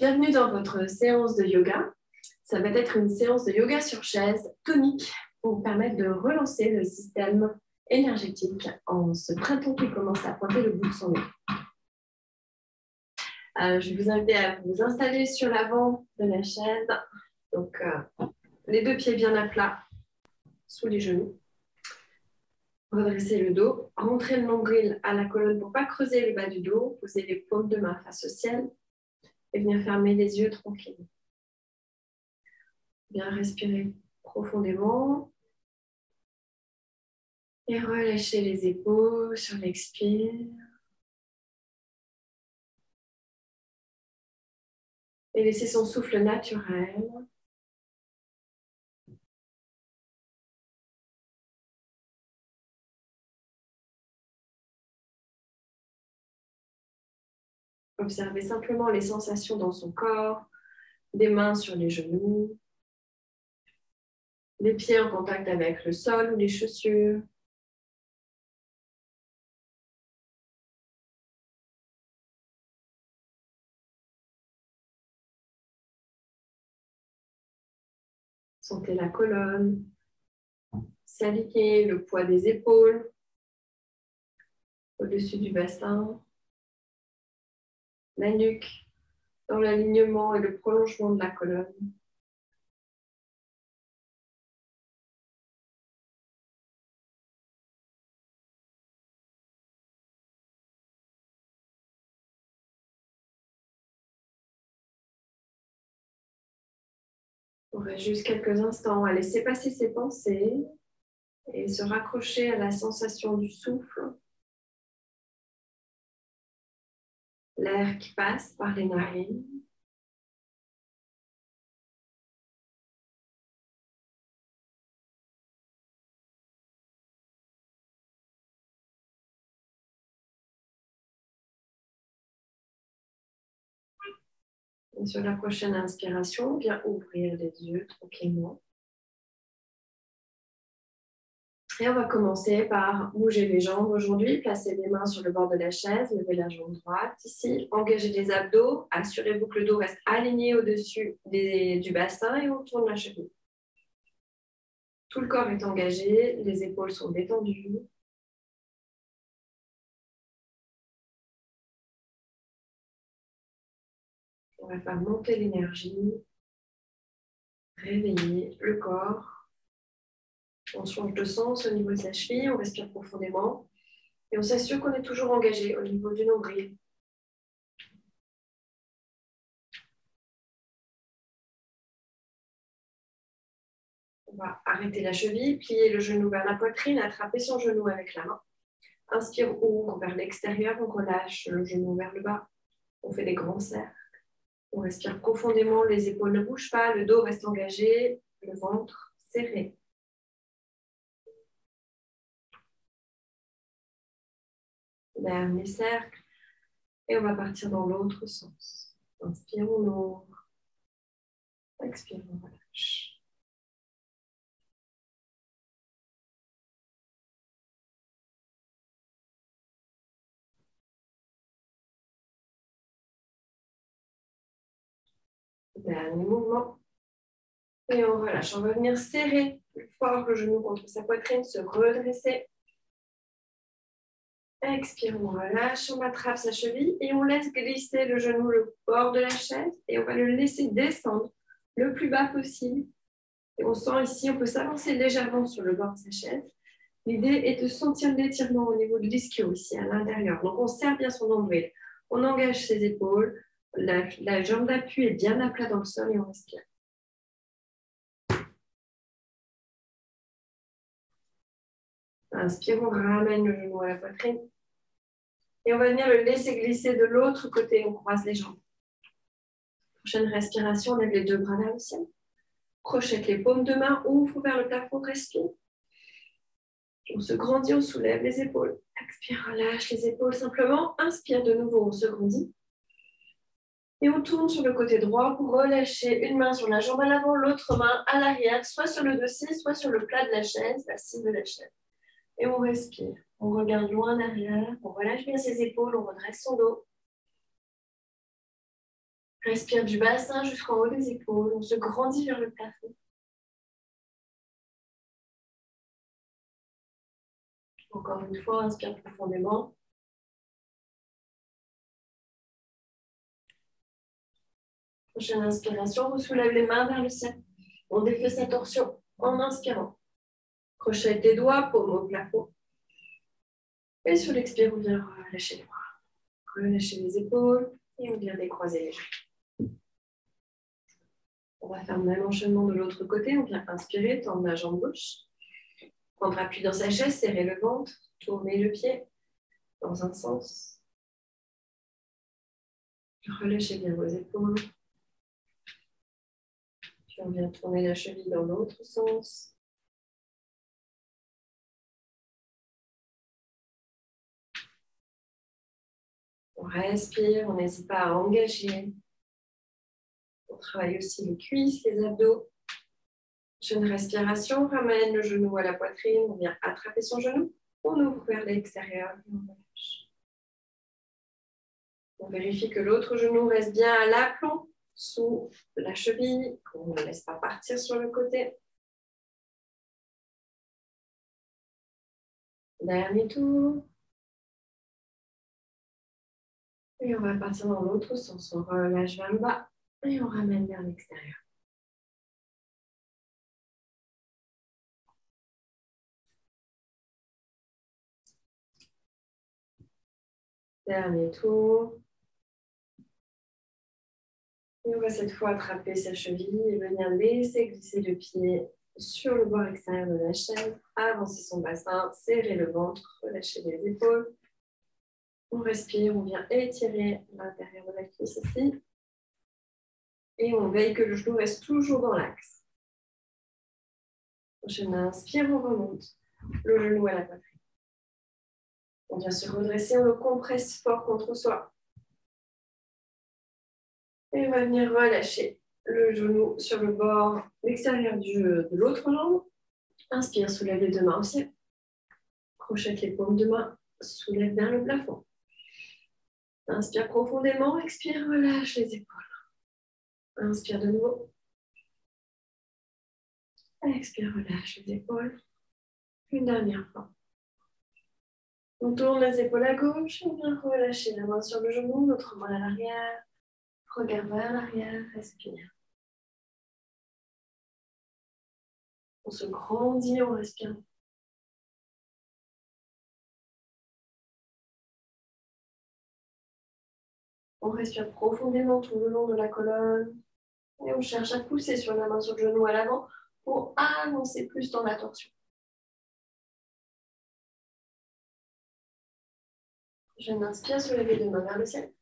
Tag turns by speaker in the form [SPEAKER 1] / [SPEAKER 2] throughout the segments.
[SPEAKER 1] Bienvenue dans votre séance de yoga. Ça va être une séance de yoga sur chaise tonique pour vous permettre de relancer le système énergétique en ce printemps qui commence à pointer le bout de son nez. Je vais vous inviter à vous installer sur l'avant de la chaise. Donc, les deux pieds bien à plat sous les genoux. Redresser le dos, rentrer le nombril à la colonne pour ne pas creuser le bas du dos. Poser les paumes de main face au ciel et venir fermer les yeux tranquillement. Bien respirer profondément et relâcher les épaules sur l'expire. Et laisser son souffle naturel. Observez simplement les sensations dans son corps, des mains sur les genoux, les pieds en contact avec le sol ou les chaussures. Sentez la colonne, s'aligner, le poids des épaules au-dessus du bassin, la nuque dans l'alignement et le prolongement de la colonne. On reste juste quelques instants à laisser passer ses pensées et se raccrocher à la sensation du souffle. L'air qui passe par les narines. Et sur la prochaine inspiration, bien ouvrir les yeux tranquillement. Et on va commencer par bouger les jambes aujourd'hui. Placez les mains sur le bord de la chaise, levez la jambe droite ici, engagez les abdos, assurez-vous que le dos reste aligné au-dessus du bassin et on tourne la cheville. Tout le corps est engagé, les épaules sont détendues. On va faire monter l'énergie, réveiller le corps. On change de sens au niveau de la cheville, on respire profondément et on s'assure qu'on est toujours engagé au niveau du nombril. On va arrêter la cheville, plier le genou vers la poitrine, attraper son genou avec la main. Inspire, ouvre vers l'extérieur, on relâche le genou vers le bas. On fait des grands cercles. On respire profondément, les épaules ne bougent pas, le dos reste engagé, le ventre serré. Dernier cercle. Et on va partir dans l'autre sens. Inspire, on ouvre. Expire, on relâche. Dernier mouvement. Et on relâche. On va venir serrer fort le genou contre sa poitrine, se redresser. Expire, on relâche, on attrape sa cheville et on laisse glisser le genou le bord de la chaise et on va le laisser descendre le plus bas possible. Et on sent ici, on peut s'avancer légèrement sur le bord de sa chaise. L'idée est de sentir l'étirement au niveau de l'ischio ici à l'intérieur. Donc on serre bien son nombril, on engage ses épaules, la jambe d'appui est bien à plat dans le sol et on respire. Inspire, on ramène le genou à la poitrine. Et on va venir le laisser glisser de l'autre côté, on croise les jambes. Prochaine respiration, on lève les deux bras vers le ciel. Crochette les paumes de main, ouvre vers le plafond, respire. On se grandit, on soulève les épaules. Expire, relâche les épaules simplement. Inspire de nouveau, on se grandit. Et on tourne sur le côté droit pour relâcher une main sur la jambe à l'avant, l'autre main à l'arrière, soit sur le dossier, soit sur le plat de la chaise, l'assise de la chaise. Et on respire. On regarde loin en arrière, on relâche bien ses épaules, on redresse son dos. Respire du bassin jusqu'en haut des épaules. On se grandit vers le plafond. Encore une fois, inspire profondément. Prochaine inspiration, on soulève les mains vers le ciel. On défait sa torsion en inspirant. Crochette tes doigts, paume au plafond. Et sur l'expire, on vient relâcher les bras. Relâcher les épaules et on vient décroiser les jambes. On va faire le même enchaînement de l'autre côté. On vient inspirer, tendre la jambe gauche. Prendre appui dans sa chaise, serrer le ventre, tourner le pied dans un sens. Relâchez bien vos épaules. Puis on vient tourner la cheville dans l'autre sens. On respire, on n'hésite pas à engager. On travaille aussi les cuisses, les abdos. Prochaine respiration, ramène le genou à la poitrine, on vient attraper son genou, on ouvre vers l'extérieur et on relâche. On vérifie que l'autre genou reste bien à l'aplomb sous la cheville, qu'on ne laisse pas partir sur le côté. Dernier tour. Et on va partir dans l'autre sens. On relâche vers le bas et on ramène vers l'extérieur. Dernier tour. Et on va cette fois attraper sa cheville et venir laisser glisser le pied sur le bord extérieur de la chaise. Avancer son bassin, serrer le ventre, relâcher les épaules. On respire, on vient étirer l'intérieur de la cuisse ici. Et on veille que le genou reste toujours dans l'axe. Prochaine inspire, on remonte le genou à la poitrine. On vient se redresser, on le compresse fort contre soi. Et on va venir relâcher le genou sur le bord extérieur de l'autre jambe. Inspire, soulève les deux mains au ciel. Crochette les paumes de main, soulève vers le plafond. Inspire profondément, expire, relâche les épaules. Inspire de nouveau. Expire, relâche les épaules. Une dernière fois. On tourne les épaules à gauche, on vient relâcher la main sur le genou, l'autre main à l'arrière. Regarde vers l'arrière, respire. On se grandit en respirant. On respire profondément tout le long de la colonne. Et on cherche à pousser sur la main sur le genou à l'avant pour avancer plus dans la torsion. Je m'inspire, soulève les deux mains vers le ciel.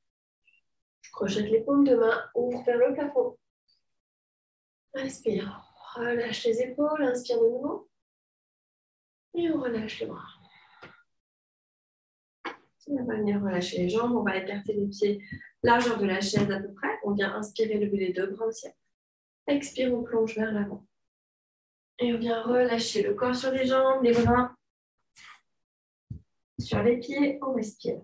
[SPEAKER 1] Crochette les paumes de main, ouvre vers le plafond. Inspire, relâche les épaules, inspire de nouveau. Et on relâche les bras. On va venir relâcher les jambes, on va écarter les pieds largeur de la chaise à peu près. On vient inspirer, lever les deux bras au ciel. Expire, on plonge vers l'avant. Et on vient relâcher le corps sur les jambes, les bras. Sur les pieds, on respire.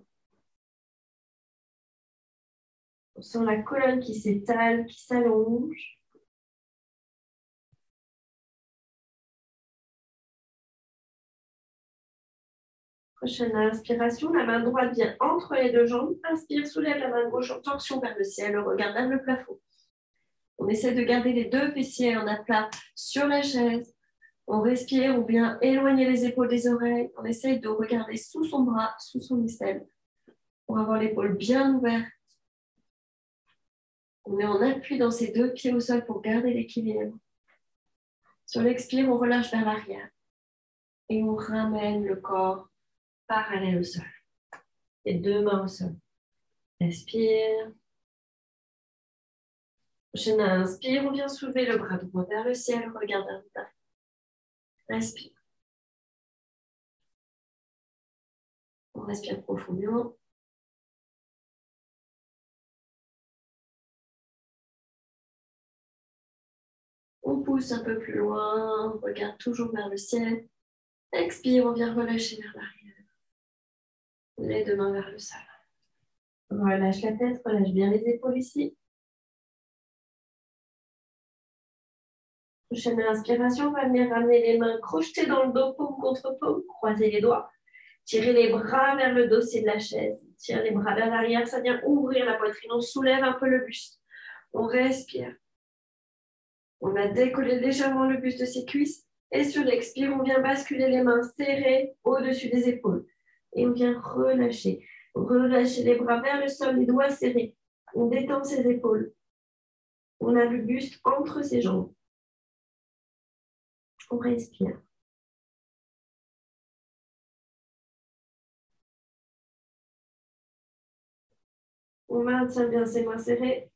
[SPEAKER 1] On sent la colonne qui s'étale, qui s'allonge. Prochaine inspiration, la main droite vient entre les deux jambes. Inspire, soulève la main gauche en torsion vers le ciel, le regard vers le plafond. On essaie de garder les deux fessiers en aplat sur la chaise. On respire, on vient éloigner les épaules des oreilles. On essaie de regarder sous son bras, sous son aisselle, pour avoir l'épaule bien ouverte. On met en appui dans ses deux pieds au sol pour garder l'équilibre. Sur l'expire, on relâche vers l'arrière. Et on ramène le corps parallèle au sol. Les deux mains au sol. Expire. Prochaine inspire, on vient soulever le bras droit vers le ciel, regarde vers le bas. Inspire. On respire profondément. On pousse un peu plus loin, on regarde toujours vers le ciel. Expire, on vient relâcher vers l'arrière. Les deux mains vers le sol. Relâche la tête, relâche bien les épaules ici. Prochaine inspiration, on va venir ramener les mains crochetées dans le dos, paume contre paume, croiser les doigts. Tirez les bras vers le dossier de la chaise. Tire les bras vers l'arrière, ça vient ouvrir la poitrine. On soulève un peu le buste. On respire. On va décoller légèrement le buste de ses cuisses. Et sur l'expire, on vient basculer les mains serrées au-dessus des épaules. Et on vient relâcher. Relâcher les bras vers le sol, les doigts serrés. On détend ses épaules. On a le buste entre ses jambes. On respire. On maintient bien ses mains serrées.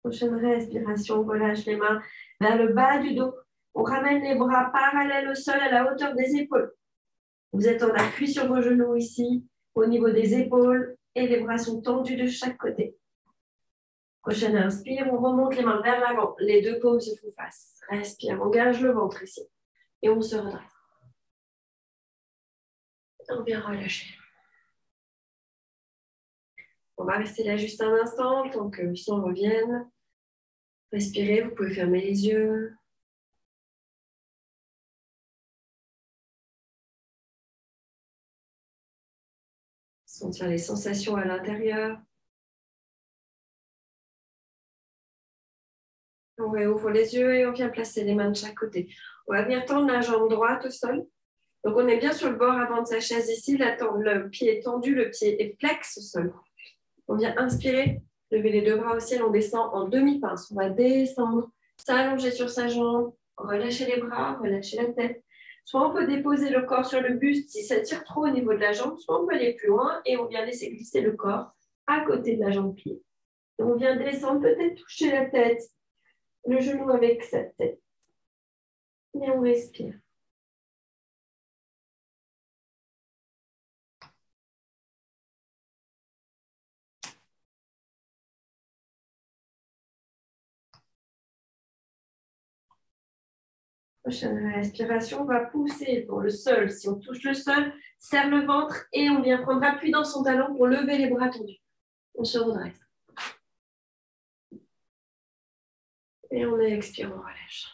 [SPEAKER 1] Prochaine respiration, on relâche les mains vers le bas du dos. On ramène les bras parallèles au sol à la hauteur des épaules. Vous êtes en appui sur vos genoux ici, au niveau des épaules, et les bras sont tendus de chaque côté. Prochaine inspire, on remonte les mains vers l'avant. Les deux paumes se font face. Respire, on gage le ventre ici. Et on se redresse. On vient relâcher. On va rester là juste un instant, tant que le son revienne. Respirez, vous pouvez fermer les yeux. Sentir les sensations à l'intérieur. On réouvre les yeux et on vient placer les mains de chaque côté. On va venir tendre la jambe droite au sol. Donc, on est bien sur le bord avant de sa chaise ici. Le pied est tendu, le pied est flex au sol. On vient inspirer, lever les deux bras au ciel, on descend en demi-pince. On va descendre, s'allonger sur sa jambe, relâcher les bras, relâcher la tête. Soit on peut déposer le corps sur le buste si ça tire trop au niveau de la jambe, soit on peut aller plus loin et on vient laisser glisser le corps à côté de la jambe pliée. Et on vient descendre, peut-être toucher la tête, le genou avec sa tête. Et on respire. Prochaine respiration, on va pousser pour le sol. Si on touche le sol, serre le ventre et on vient prendre appui dans son talon pour lever les bras tendus. On se redresse. Et on expire, on relâche.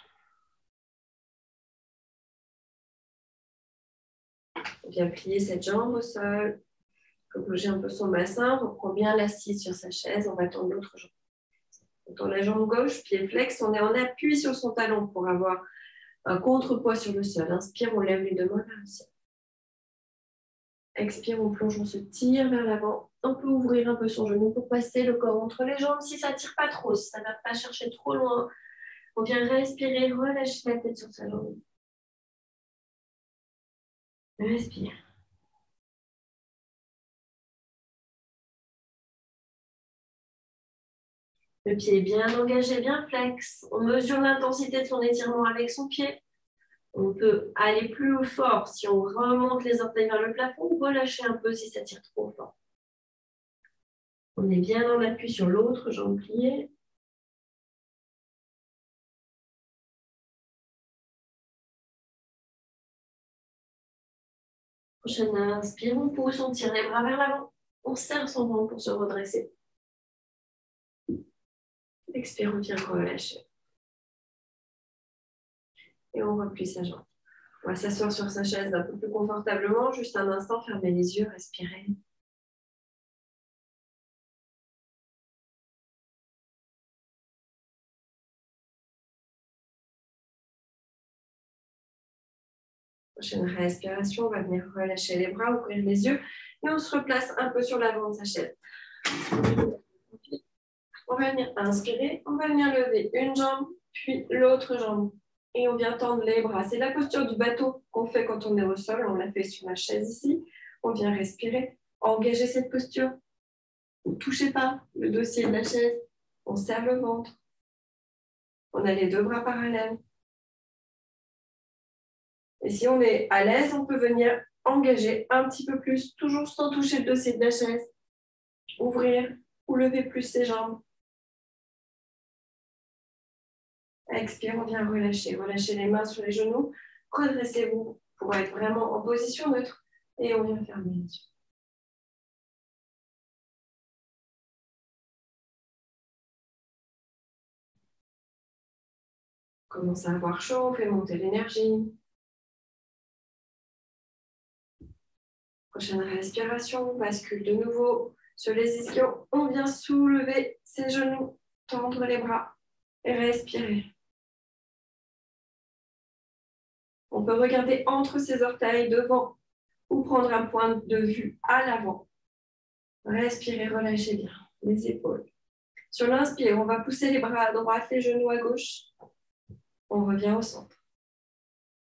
[SPEAKER 1] On vient plier cette jambe au sol. On peut bouger un peu son bassin. On reprend bien l'assise sur sa chaise. On va tendre l'autre jambe. On tend la jambe gauche, pied flex. On est en appui sur son talon pour avoir un contrepoids sur le sol. Inspire, on lève les deux mains vers le ciel. Expire, on plonge, on se tire vers l'avant. On peut ouvrir un peu son genou pour passer le corps entre les jambes si ça ne tire pas trop, si ça ne va pas chercher trop loin. On vient respirer, relâcher la tête sur sa jambe. Respire. Le pied est bien engagé, bien flex. On mesure l'intensité de son étirement avec son pied. On peut aller plus fort si on remonte les orteils vers le plafond ou relâcher un peu si ça tire trop fort. On est bien en appui sur l'autre jambe pliée. Prochaine inspire, on pousse, on tire les bras vers l'avant. On serre son ventre pour se redresser. Expire, on vient relâcher. Et on replie sa jambe. On va s'asseoir sur sa chaise un peu plus confortablement. Juste un instant, fermez les yeux, respirez. Prochaine respiration, on va venir relâcher les bras, ouvrir les yeux et on se replace un peu sur l'avant de sa chaise. On va venir inspirer, on va venir lever une jambe, puis l'autre jambe. Et on vient tendre les bras. C'est la posture du bateau qu'on fait quand on est au sol. On l'a fait sur la chaise ici. On vient respirer, engager cette posture. Ne touchez pas le dossier de la chaise. On serre le ventre. On a les deux bras parallèles. Et si on est à l'aise, on peut venir engager un petit peu plus, toujours sans toucher le dossier de la chaise. Ouvrir ou lever plus ses jambes. Expire, on vient relâcher. Relâchez les mains sur les genoux. Redressez-vous pour être vraiment en position neutre. Et on vient fermer les yeux. Commence à avoir chaud, fait monter l'énergie. Prochaine respiration, on bascule de nouveau sur les ischios. On vient soulever ses genoux, tendre les bras et respirer. On peut regarder entre ses orteils devant ou prendre un point de vue à l'avant. Respirez, relâchez bien les épaules. Sur l'inspire, on va pousser les bras à droite, les genoux à gauche. On revient au centre.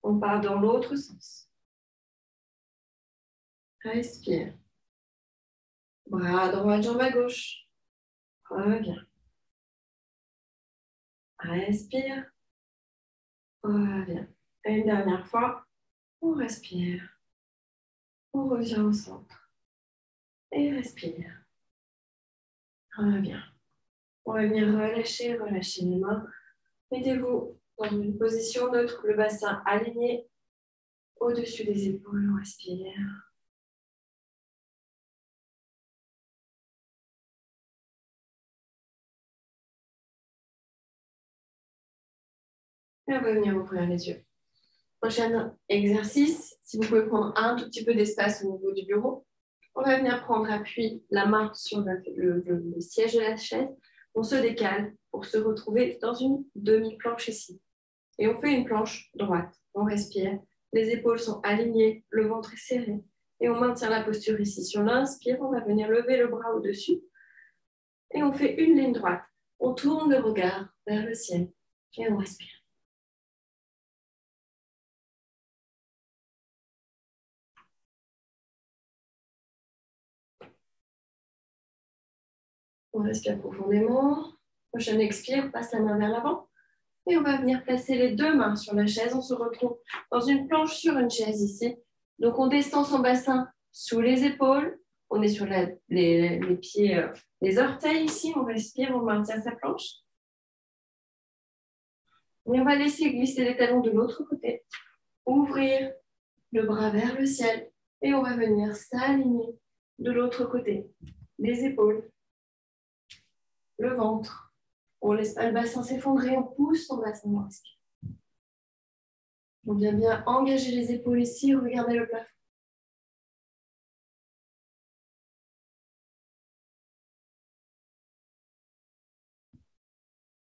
[SPEAKER 1] On part dans l'autre sens. Respire. Bras à droite, jambe à gauche. Reviens. Respire. Reviens. Et une dernière fois, on respire. On revient au centre. Et respire. Reviens. On va venir relâcher les mains. Mettez-vous dans une position neutre, le bassin aligné au-dessus des épaules. On respire. Et on va venir ouvrir les yeux. Prochain exercice, si vous pouvez prendre un tout petit peu d'espace au niveau du bureau, on va venir prendre appui, la main sur le siège de la chaise. On se décale pour se retrouver dans une demi-planche ici. Et on fait une planche droite. On respire. Les épaules sont alignées, le ventre est serré. Et on maintient la posture ici. Sur l'inspire, on va venir lever le bras au-dessus. Et on fait une ligne droite. On tourne le regard vers le ciel. Et on respire. On respire profondément. Prochaine expire, passe la main vers l'avant. Et on va venir placer les deux mains sur la chaise. On se retrouve dans une planche sur une chaise ici. Donc, on descend son bassin sous les épaules. On est sur les pieds, les orteils ici. On respire, on maintient sa planche. Et on va laisser glisser les talons de l'autre côté. Ouvrir le bras vers le ciel. Et on va venir s'aligner de l'autre côté. Les épaules, le ventre. On laisse pas le bassin s'effondrer, on pousse son bassin dans respire. On vient bien engager les épaules ici, regardez le plafond.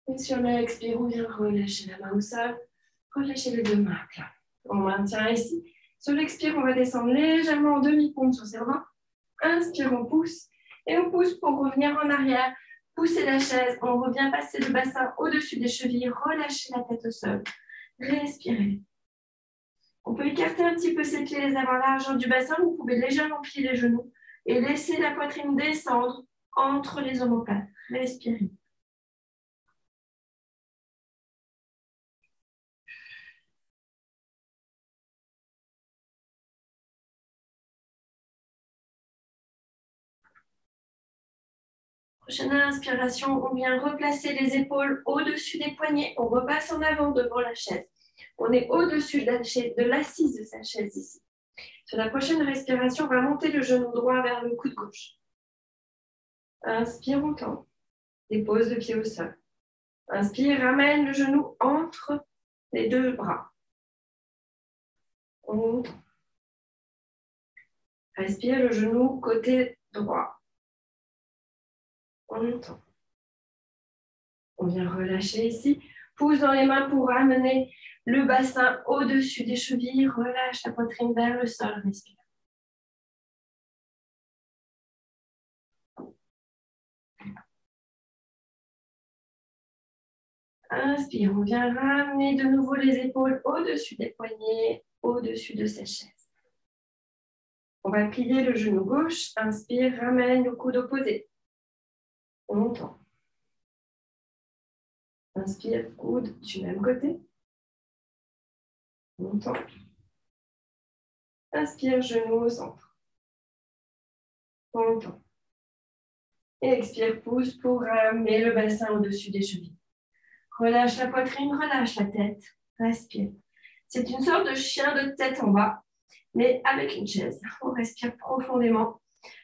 [SPEAKER 1] Et sur l'expire, on vient relâcher la main au sol, relâcher les deux mains à plat. On maintient ici. Sur l'expire, on va descendre légèrement en demi-pompe sur ses bras. Inspire, on pousse. Et on pousse pour revenir en arrière. Pousser la chaise, on revient passer le bassin au-dessus des chevilles, relâcher la tête au sol. Respirez. On peut écarter un petit peu ses pieds, les avoir largeur du bassin. Vous pouvez légèrement plier les genoux et laisser la poitrine descendre entre les omoplates. Respirez. Prochaine inspiration, on vient replacer les épaules au-dessus des poignets. On repasse en avant devant la chaise. On est au-dessus de l'assise de sa chaise ici. Sur la prochaine respiration, on va monter le genou droit vers le coude gauche. Inspire, on tend. Dépose le pied au sol. Inspire, ramène le genou entre les deux bras. On tend. Respire le genou côté droit. On tend. On vient relâcher ici. Pouce dans les mains pour ramener le bassin au-dessus des chevilles. Relâche la poitrine vers le sol. Respire. Inspire. On vient ramener de nouveau les épaules au-dessus des poignets, au-dessus de sa chaise. On va plier le genou gauche. Inspire, ramène le coude opposé. On tend. Inspire, coude du même côté. On tend. Inspire, genou au centre. On tend. Et expire, pouce pour ramener le bassin au-dessus des chevilles. Relâche la poitrine, relâche la tête. Respire. C'est une sorte de chien de tête en bas, mais avec une chaise. On respire profondément.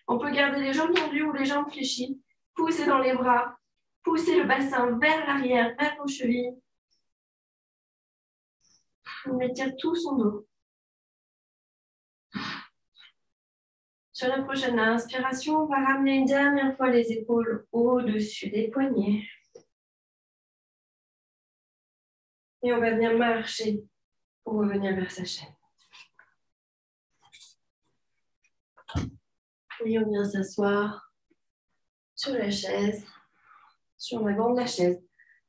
[SPEAKER 1] On peut garder les jambes tendues ou les jambes fléchies. Pousser dans les bras. Pousser le bassin vers l'arrière, vers vos chevilles. On étire tout son dos. Sur la prochaine inspiration, on va ramener une dernière fois les épaules au-dessus des poignets. Et on va venir marcher pour revenir vers sa chaise. Et on vient s'asseoir sur la chaise, sur l'avant de la chaise.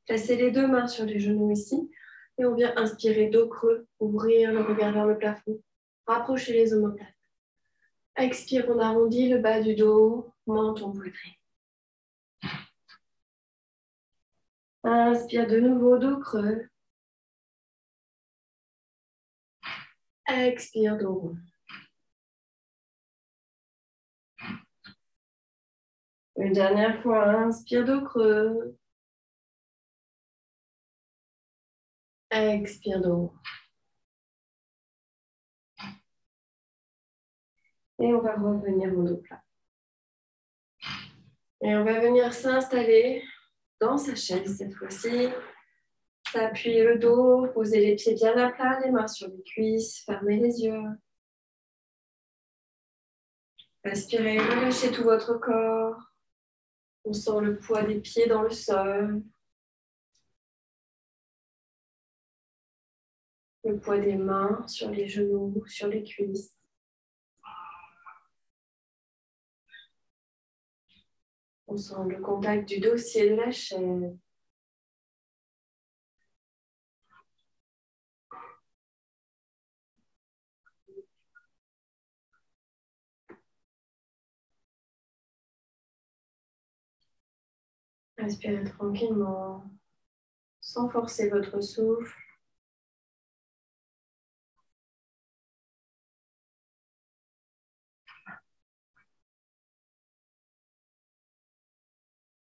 [SPEAKER 1] Placez les deux mains sur les genoux ici. Et on vient inspirer dos creux, ouvrir le regard vers le plafond, rapprocher les omoplates. Expire, on arrondit le bas du dos, menton poitrine. Inspire de nouveau, dos creux. Expire, dos rond. Une dernière fois, inspire, dos creux. Expire, dos rond. Et on va revenir au dos plat. Et on va venir s'installer dans sa chaise cette fois-ci. S'appuyer le dos, poser les pieds bien à plat, les mains sur les cuisses, fermez les yeux. Respirez, relâchez tout votre corps. On sent le poids des pieds dans le sol. Le poids des mains sur les genoux, sur les cuisses. On sent le contact du dossier de la chaise. Respirez tranquillement, sans forcer votre souffle.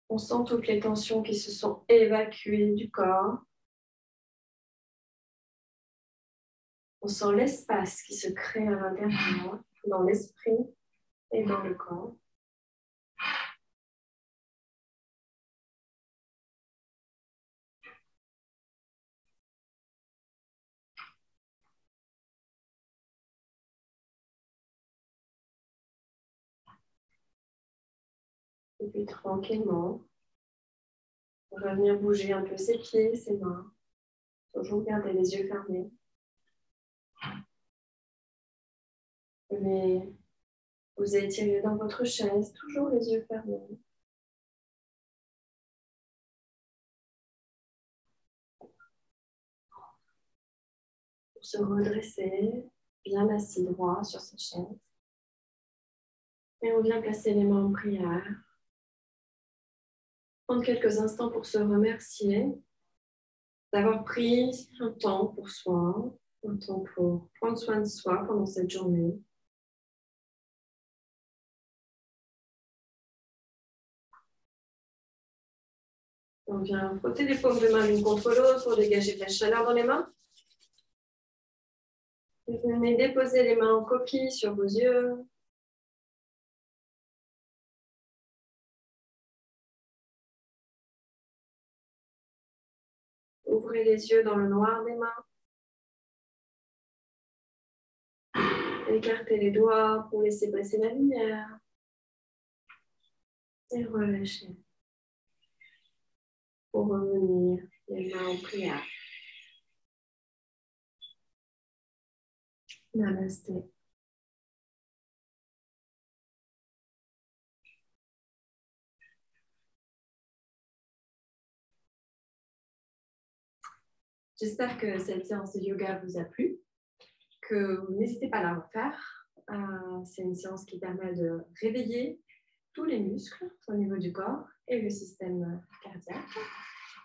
[SPEAKER 1] On sent toutes les tensions qui se sont évacuées du corps. On sent l'espace qui se crée à l'intérieur, dans l'esprit et dans le corps. Et puis tranquillement, on va venir bouger un peu ses pieds, ses mains. Toujours garder les yeux fermés. Mais vous étirez dans votre chaise, toujours les yeux fermés. Pour se redresser, bien assis droit sur sa chaise. Et on vient placer les mains en prière. Prendre quelques instants pour se remercier d'avoir pris un temps pour soi, un temps pour prendre soin de soi pendant cette journée. On vient frotter les paumes de main l'une contre l'autre pour dégager de la chaleur dans les mains. Vous venez déposer les mains en coquille sur vos yeux. Ouvrez les yeux dans le noir des mains. Écartez les doigts pour laisser passer la lumière. Et relâchez. Pour revenir, les mains en prière. Namasté. J'espère que cette séance de yoga vous a plu, que vous n'hésitez pas à la refaire. C'est une séance qui permet de réveiller tous les muscles au niveau du corps et le système cardiaque.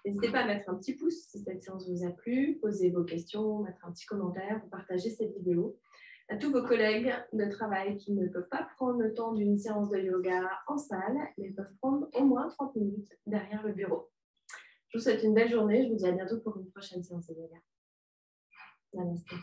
[SPEAKER 1] N'hésitez pas à mettre un petit pouce si cette séance vous a plu, poser vos questions, mettre un petit commentaire ou partager cette vidéo à tous vos collègues de travail qui ne peuvent pas prendre le temps d'une séance de yoga en salle, mais peuvent prendre au moins 30 minutes derrière le bureau. Je vous souhaite une belle journée. Je vous dis à bientôt pour une prochaine séance de yoga. Namaste.